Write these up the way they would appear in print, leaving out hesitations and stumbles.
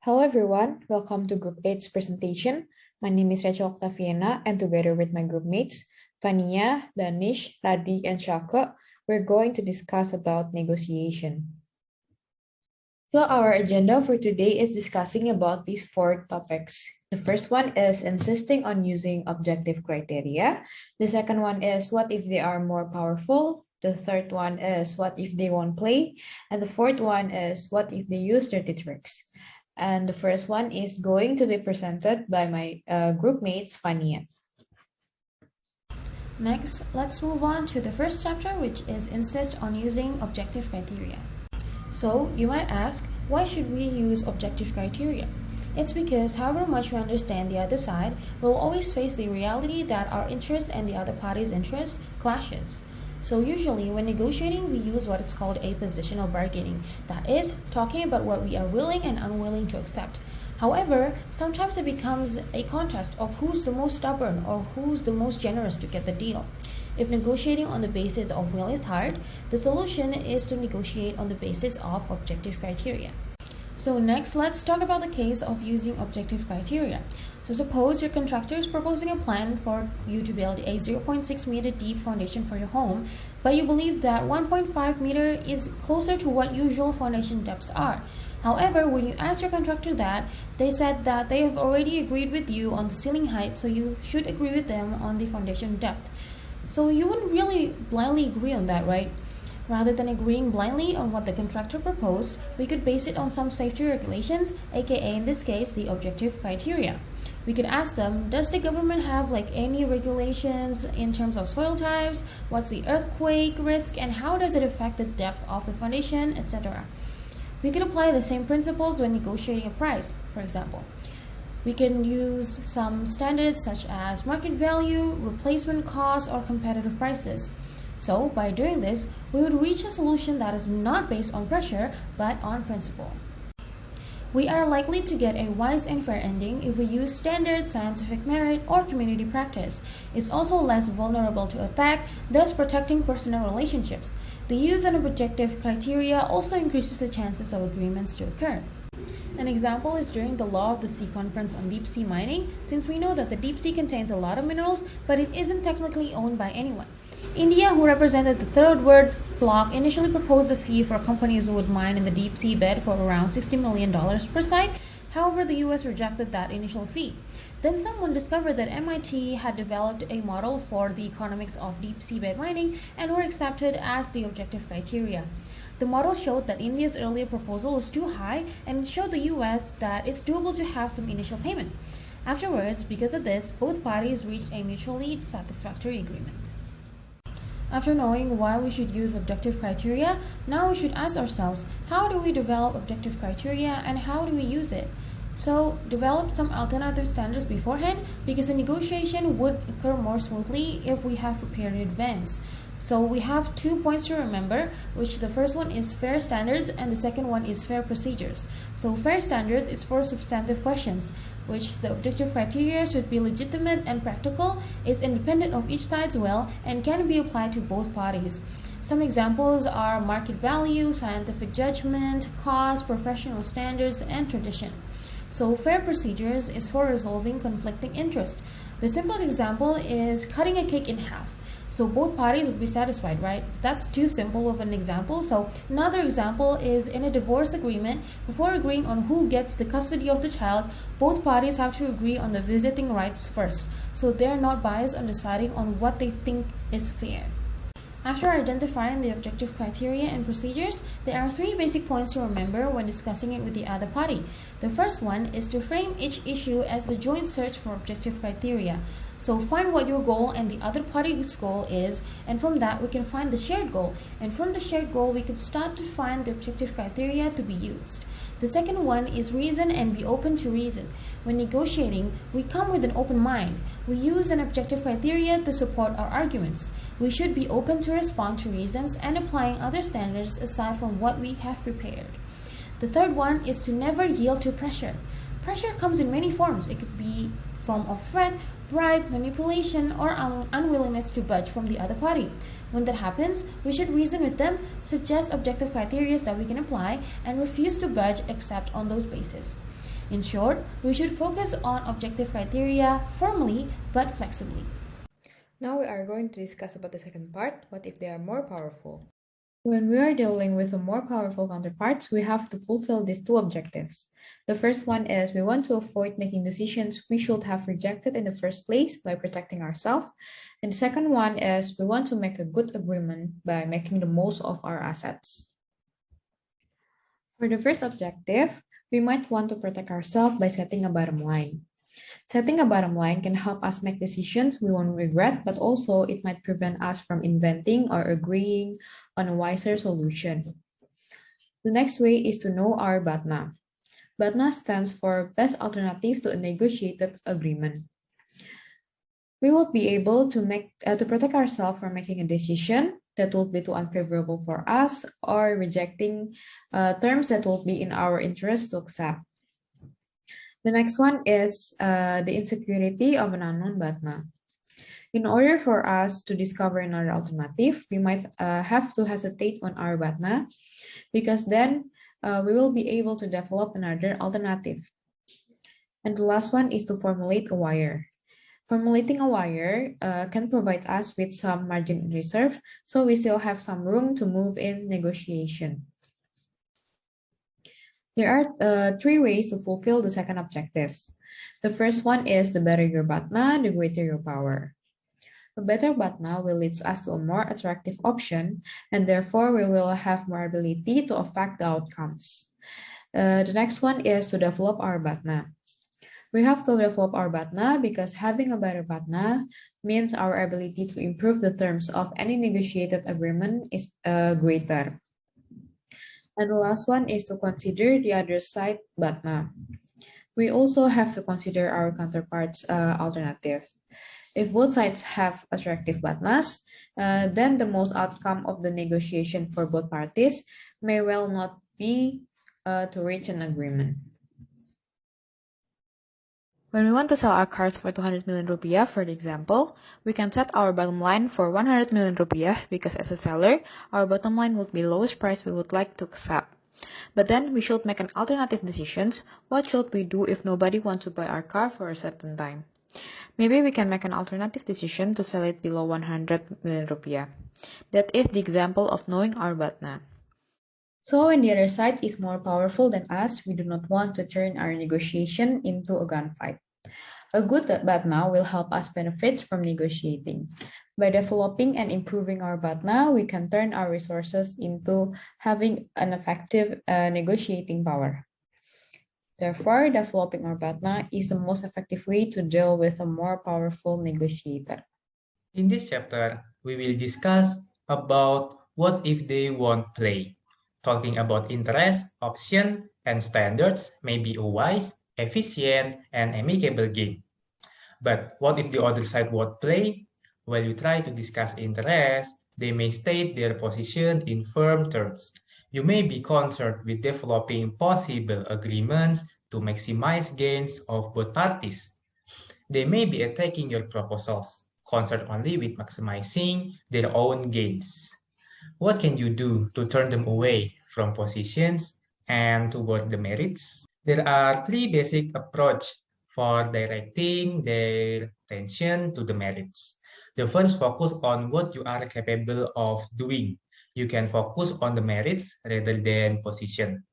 Hello everyone, welcome to Group 8's presentation. My name is Rachel OCTAVIENA, and together with my group mates, VANIA, Danish, RADHI, and Schalke, we're going to discuss about negotiation. So our agenda for today is discussing about these 4 topics. The first one is insisting on using objective criteria. The second one is what if they are more powerful? The third one is what if they won't play? And the fourth one is what if they use dirty tricks? And the first one is going to be presented by my group mates, VANIA. Next, let's move on to the first chapter, which is insist on using objective criteria. So, you might ask, why should we use objective criteria? It's because however much we understand the other side, we'll always face the reality that our interest and the other party's interest clashes. So usually when negotiating, we use what is called a positional bargaining. That is, talking about what we are willing and unwilling to accept. However, sometimes it becomes a contest of who's the most stubborn or who's the most generous to get the deal. If negotiating on the basis of will is hard, the solution is to negotiate on the basis of objective criteria. So next, let's talk about the case of using objective criteria. So suppose your contractor is proposing a plan for you to build a 0.6 meter deep foundation for your home, but you believe that 1.5 meter is closer to what usual foundation depths are. However, when you ask your contractor that, they said that they have already agreed with you on the ceiling height, so you should agree with them on the foundation depth. So you wouldn't really blindly agree on that, right? Rather than agreeing blindly on what the contractor proposed, we could base it on some safety regulations, aka in this case, the objective criteria. We could ask them, does the government have any regulations in terms of soil types? What's the earthquake risk and how does it affect the depth of the foundation, etc. We could apply the same principles when negotiating a price, for example. We can use some standards such as market value, replacement cost, or competitive prices. So, by doing this, we would reach a solution that is not based on pressure, but on principle. We are likely to get a wise and fair ending if we use standard scientific merit or community practice. It's also less vulnerable to attack, thus protecting personal relationships. The use of objective criteria also increases the chances of agreements to occur. An example is during the Law of the Sea Conference on deep sea mining, since we know that the deep sea contains a lot of minerals, but it isn't technically owned by anyone. India, who represented the Third World Bloc, initially proposed a fee for companies who would mine in the deep sea bed for around $60 million per site. However, the US rejected that initial fee. Then someone discovered that MIT had developed a model for the economics of deep seabed mining and were accepted as the objective criteria. The model showed that India's earlier proposal was too high and showed the US that it's doable to have some initial payment. Afterwards, because of this, both parties reached a mutually satisfactory agreement. After knowing why we should use objective criteria, now we should ask ourselves, how do we develop objective criteria and how do we use it? So, develop some alternative standards beforehand because the negotiation would occur more smoothly if we have prepared in advance. So we have 2 points to remember, which the first one is fair standards and the second one is fair procedures. So fair standards is for substantive questions, which the objective criteria should be legitimate and practical, is independent of each side's will, and can be applied to both parties. Some examples are market value, scientific judgment, cost, professional standards, and tradition. So fair procedures is for resolving conflicting interests. The simplest example is cutting a cake in half. So both parties would be satisfied, right? That's too simple of an example. So another example is in a divorce agreement, before agreeing on who gets the custody of the child, both parties have to agree on the visiting rights first. So they're not biased on deciding on what they think is fair. After identifying the objective criteria and procedures, there are 3 basic points to remember when discussing it with the other party. The first one is to frame each issue as the joint search for objective criteria. So find what your goal and the other party's goal is, and from that we can find the shared goal. And from the shared goal, we can start to find the objective criteria to be used. The second one is reason and be open to reason. When negotiating, we come with an open mind. We use an objective criteria to support our arguments. We should be open to respond to reasons and applying other standards aside from what we have prepared. The third one is to never yield to pressure. Pressure comes in many forms. It could be form of threat, bribe, manipulation, or unwillingness to budge from the other party. When that happens, we should reason with them, suggest objective criteria that we can apply, and refuse to budge except on those bases. In short, we should focus on objective criteria firmly but flexibly. Now we are going to discuss about the second part, what if they are more powerful? When we are dealing with the more powerful counterparts, we have to fulfill these two objectives. The first one is we want to avoid making decisions we should have rejected in the first place by protecting ourselves. And the second one is we want to make a good agreement by making the most of our assets. For the first objective, we might want to protect ourselves by setting a bottom line. Setting a bottom line can help us make decisions we won't regret, but also it might prevent us from inventing or agreeing on a wiser solution. The next way is to know our BATNA. BATNA stands for Best Alternative to a Negotiated Agreement. We will be able to protect ourselves from making a decision that will be too unfavorable for us or rejecting terms that will be in our interest to accept. The next one is the insecurity of an unknown BATNA. In order for us to discover another alternative, we might have to hesitate on our BATNA because then we will be able to develop another alternative. And the last one is to formulate a wire. Formulating a wire can provide us with some margin in reserve, so we still have some room to move in negotiation. There are three ways to fulfill the second objectives. The first one is the better your BATNA, the greater your power. A better BATNA will lead us to a more attractive option, and therefore we will have more ability to affect the outcomes. The next one is to develop our BATNA. We have to develop our BATNA because having a better BATNA means our ability to improve the terms of any negotiated agreement is greater. And the last one is to consider the other side BATNA. We also have to consider our counterparts' alternative. If both sides have attractive BATNAs, then the most outcome of the negotiation for both parties may well not be to reach an agreement. When we want to sell our cars for 200 million rupiah, for example, we can set our bottom line for 100 million rupiah because as a seller, our bottom line would be the lowest price we would like to accept. But then we should make an alternative decisions. What should we do if nobody wants to buy our car for a certain time? Maybe we can make an alternative decision to sell it below 100 million rupiah. That is the example of knowing our BATNA. So when the other side is more powerful than us, we do not want to turn our negotiation into a gunfight. A good BATNA will help us benefit from negotiating. By developing and improving our BATNA, we can turn our resources into having an effective negotiating power. Therefore, developing our BATNA is the most effective way to deal with a more powerful negotiator. In this chapter, we will discuss about what if they won't play. Talking about interest, option, and standards may be a wise, efficient, and amicable game. But what if the other side won't play? While you try to discuss interest, they may state their position in firm terms. You may be concerned with developing possible agreements to maximize gains of both parties. They may be attacking your proposals, concerned only with maximizing their own gains. What can you do to turn them away from positions and toward the merits? There are three basic approaches for directing their attention to the merits. The first focus on what you are capable of doing. You can focus on the merits rather than position.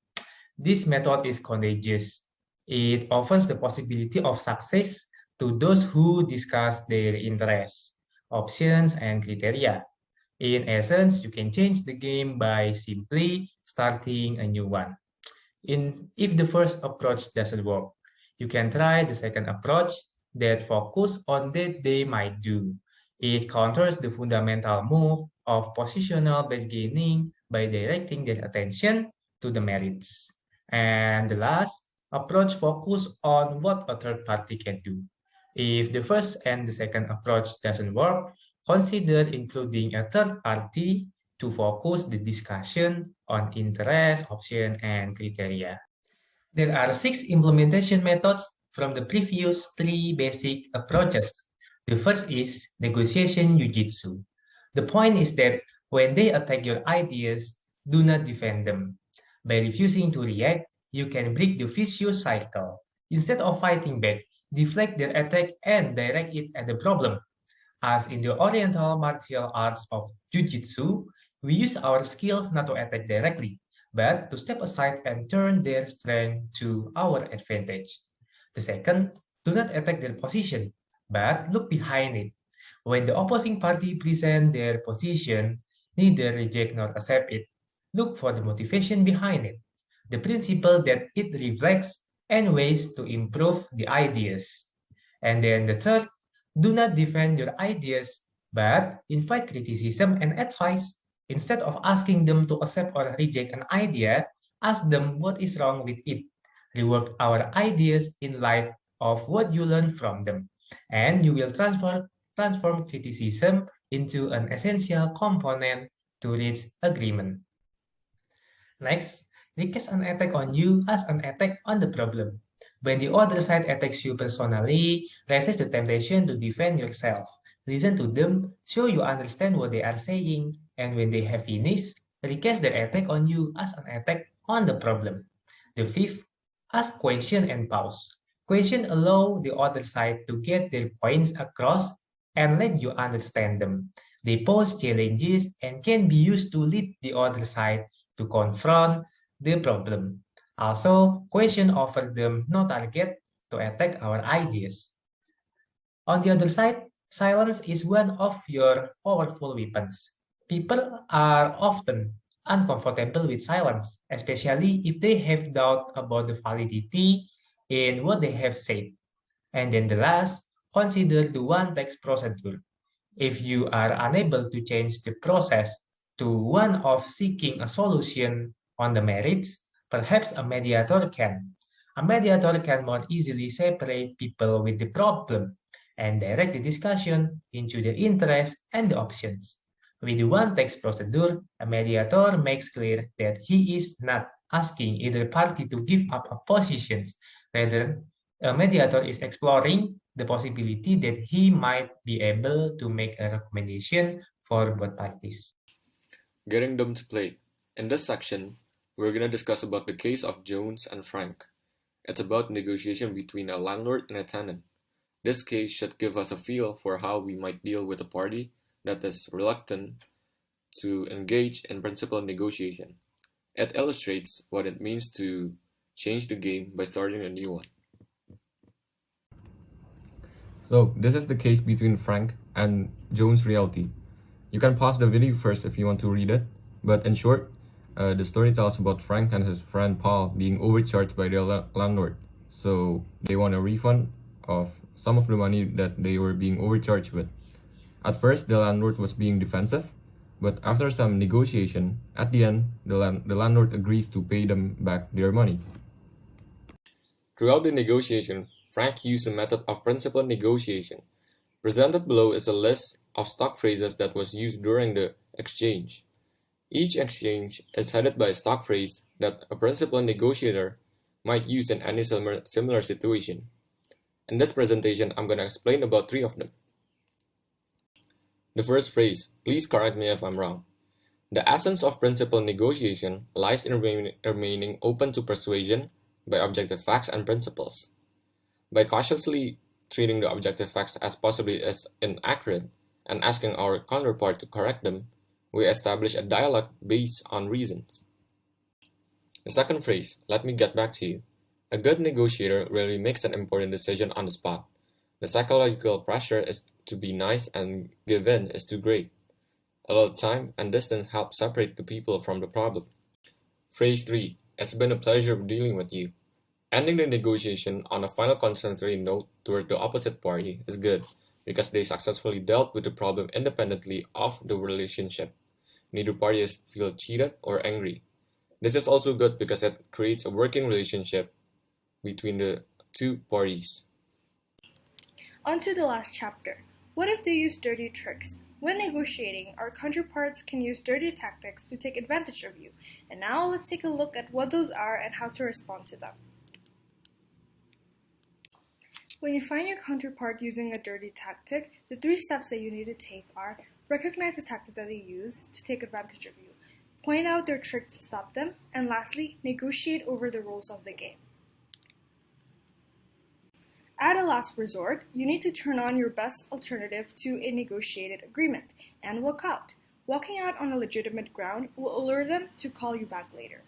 This method is contagious. It offers the possibility of success to those who discuss their interests, options, and criteria. In essence, you can change the game by simply starting a new one. If the first approach doesn't work, you can try the second approach that focuses on what they might do. It counters the fundamental move of positional bargaining by directing their attention to the merits. And the last approach focuses on what a third party can do. If the first and the second approach doesn't work, consider including a third party to focus the discussion on interest, option, and criteria. There are 6 implementation methods from the previous 3 basic approaches. The first is negotiation jujitsu. The point is that when they attack your ideas, do not defend them. By refusing to react, you can break the vicious cycle. Instead of fighting back, deflect their attack and direct it at the problem. As in the Oriental martial arts of Jiu-Jitsu, we use our skills not to attack directly, but to step aside and turn their strength to our advantage. The second, do not attack their position, but look behind it. When the opposing party presents their position, neither reject nor accept it. Look for the motivation behind it, the principle that it reflects, and ways to improve the ideas. And then the third, do not defend your ideas, but invite criticism and advice. Instead of asking them to accept or reject an idea, ask them what is wrong with it. Rework our ideas in light of what you learn from them, and you will transform criticism into an essential component to reach agreement. Next, recast an attack on you as an attack on the problem. When the other side attacks you personally, resist the temptation to defend yourself. Listen to them, show you understand what they are saying, and when they have finished, recast their attack on you as an attack on the problem. The fifth, ask question and pause. Question allow the other side to get their points across and let you understand them. They pose challenges and can be used to lead the other side to confront the problem. Also, question offer them no target to attack our ideas. On the other side, silence is one of your powerful weapons. People are often uncomfortable with silence, especially if they have doubt about the validity in what they have said. And then the last, consider the one-text procedure. If you are unable to change the process to one of seeking a solution on the merits, perhaps a mediator can. A mediator can more easily separate people with the problem and direct the discussion into the interests and the options. With the one-text procedure, a mediator makes clear that he is not asking either party to give up a positions. Rather, a mediator is exploring the possibility that he might be able to make a recommendation for both parties. Getting them to play. In this section, we're going to discuss about the case of Jones and Frank. It's about negotiation between a landlord and a tenant. This case should give us a feel for how we might deal with a party that is reluctant to engage in principled negotiation. It illustrates what it means to change the game by starting a new one. So, this is the case between Frank and Jones Realty. You can pause the video first if you want to read it, but in short, the story tells about Frank and his friend Paul being overcharged by their landlord. So, they want a refund of some of the money that they were being overcharged with. At first, the landlord was being defensive, but after some negotiation, at the end, the landlord agrees to pay them back their money. Throughout the negotiation, Frank used the method of principled negotiation. Presented below is a list of stock phrases that was used during the exchange. Each exchange is headed by a stock phrase that a principled negotiator might use in any similar situation. In this presentation, I'm going to explain about 3 of them. The first phrase, please correct me if I'm wrong. The essence of principled negotiation lies in remaining open to persuasion by objective facts and principles. By cautiously treating the objective facts as possibly as inaccurate and asking our counterpart to correct them, we establish a dialogue based on reasons. The second phrase, let me get back to you. A good negotiator rarely makes an important decision on the spot. The psychological pressure is to be nice and give in is too great. A lot of time and distance help separate the people from the problem. Phrase 3. It's been a pleasure dealing with you. Ending the negotiation on a final conciliatory note toward the opposite party is good because they successfully dealt with the problem independently of the relationship. Neither party feels cheated or angry. This is also good because it creates a working relationship between the two parties. On to the last chapter. What if they use dirty tricks? When negotiating, our counterparts can use dirty tactics to take advantage of you. And now let's take a look at what those are and how to respond to them. When you find your counterpart using a dirty tactic, the 3 steps that you need to take are: Recognize the tactic that they use to take advantage of you. Point out their tricks to stop them. And lastly, negotiate over the rules of the game. At a last resort, you need to turn on your best alternative to a negotiated agreement and walk out. Walking out on a legitimate ground will allure them to call you back later.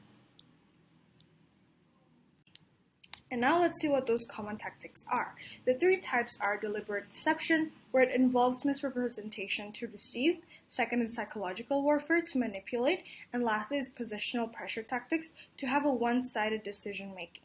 And now let's see what those common tactics are. The three types are deliberate deception, where it involves misrepresentation to deceive. Second is psychological warfare, to manipulate. And lastly is positional pressure tactics, to have a one-sided decision-making.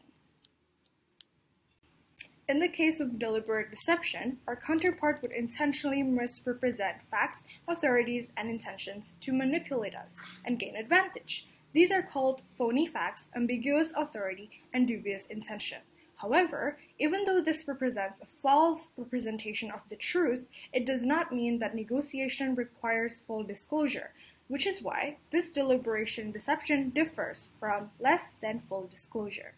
In the case of deliberate deception, our counterpart would intentionally misrepresent facts, authorities, and intentions to manipulate us and gain advantage. These are called phony facts, ambiguous authority, and dubious intention. However, even though this represents a false representation of the truth, it does not mean that negotiation requires full disclosure, which is why this deliberation deception differs from less than full disclosure.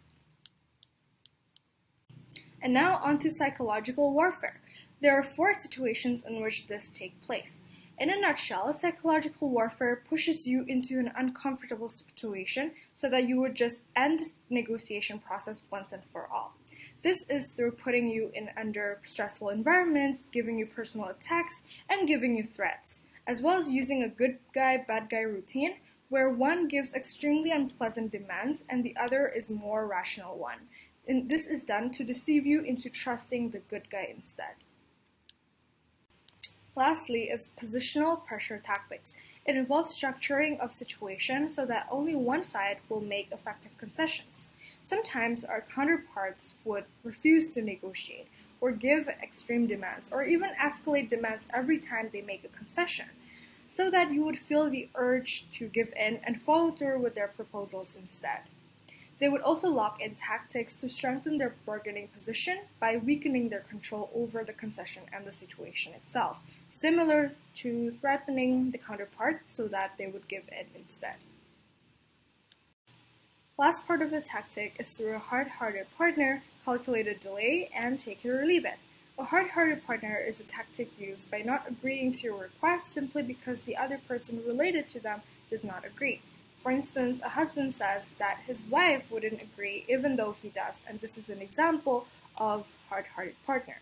And now on to psychological warfare. There are 4 situations in which this takes place. In a nutshell, psychological warfare pushes you into an uncomfortable situation so that you would just end the negotiation process once and for all. This is through putting you in under stressful environments, giving you personal attacks, and giving you threats, as well as using a good guy, bad guy routine where one gives extremely unpleasant demands and the other is more rational one. And this is done to deceive you into trusting the good guy instead. Lastly is positional pressure tactics. It involves structuring of situations so that only one side will make effective concessions. Sometimes our counterparts would refuse to negotiate or give extreme demands or even escalate demands every time they make a concession, so that you would feel the urge to give in and follow through with their proposals instead. They would also lock in tactics to strengthen their bargaining position by weakening their control over the concession and the situation itself, similar to threatening the counterpart so that they would give in instead. Last part of the tactic is through a hard-hearted partner, calculated delay, and take it or leave it. A hard-hearted partner is a tactic used by not agreeing to your request simply because the other person related to them does not agree. For instance, a husband says that his wife wouldn't agree even though he does, and this is an example of hard-hearted partner.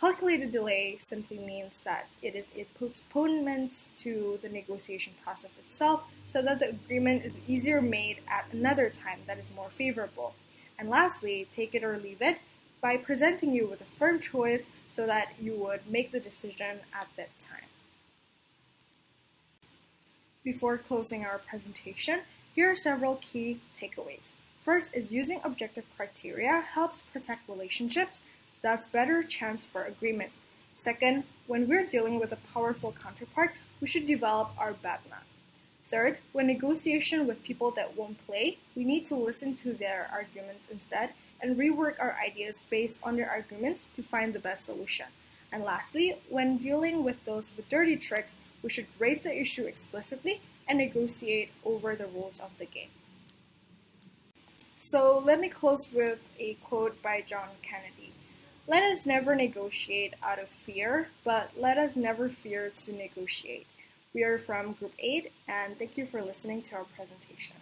Calculated delay simply means that it is a postponement to the negotiation process itself so that the agreement is easier made at another time that is more favorable. And lastly, take it or leave it by presenting you with a firm choice so that you would make the decision at that time. Before closing our presentation, here are several key takeaways. First is using objective criteria helps protect relationships, thus better chance for agreement. Second, when we're dealing with a powerful counterpart, we should develop our BATNA. Third, when negotiation with people that won't play, we need to listen to their arguments instead and rework our ideas based on their arguments to find the best solution. And lastly, when dealing with those with dirty tricks, we should raise the issue explicitly and negotiate over the rules of the game. So let me close with a quote by John Kennedy. Let us never negotiate out of fear, but let us never fear to negotiate. We are from Group 8, and thank you for listening to our presentation.